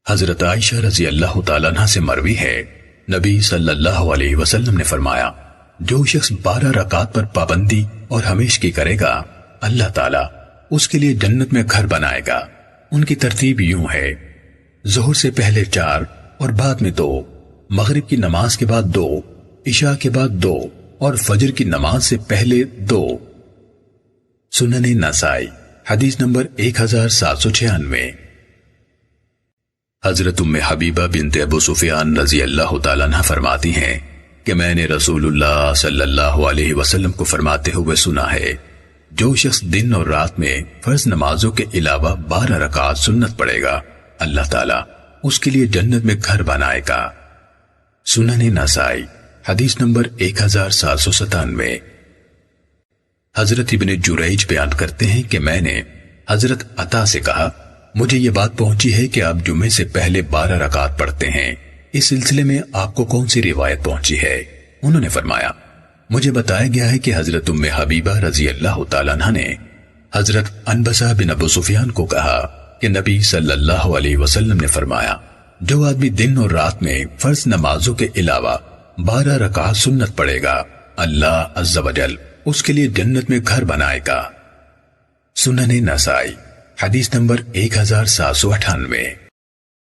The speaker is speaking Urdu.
حضرت عائشہ رضی اللہ تعالیٰ عنہ سے مروی ہے، نبی صلی اللہ علیہ وسلم نے فرمایا، جو شخص 12 رکعت پر پابندی اور ہمیشگی کرے گا، اللہ تعالیٰ اس کے لیے جنت میں گھر بنائے گا۔ ان کی ترتیب یوں ہے: ظہر سے پہلے 4 اور بعد میں 2، مغرب کی نماز کے بعد 2، عشاء کے بعد 2 اور فجر کی نماز سے پہلے 2۔ سنن نسائی حدیث نمبر 1796۔ حضرت ام حبیبہ بنت ابو سفیان رضی اللہ تعالیٰ عنہ فرماتی ہیں کہ میں نے رسول اللہ صلی اللہ علیہ وسلم کو فرماتے ہوئے سنا ہے، جو شخص دن اور رات میں فرض نمازوں کے علاوہ 12 رکعات سنت پڑھے گا، اللہ تعالیٰ اس کے لیے جنت میں گھر بنائے گا۔ سنن نسائی حدیث نمبر 1797۔ حضرت ابن جریج بیان کرتے ہیں کہ میں نے حضرت عطا سے کہا، مجھے یہ بات پہنچی ہے کہ آپ جمعے سے پہلے 12 رکعات پڑھتے ہیں، اس سلسلے میں آپ کو کون سی روایت پہنچی ہے؟ انہوں نے فرمایا، مجھے بتایا گیا ہے کہ حضرت ام حبیبہ رضی اللہ تعالیٰ عنہ نے حضرت انبسہ بن ابو سفیان کو کہا کہ نبی صلی اللہ علیہ وسلم نے فرمایا، جو آدمی دن اور رات میں فرض نمازوں کے علاوہ 12 رکعات سنت پڑھے گا، اللہ عز و جل اس کے لیے جنت میں گھر بنائے گا۔ سنن نسائی حدیث نمبر 1798۔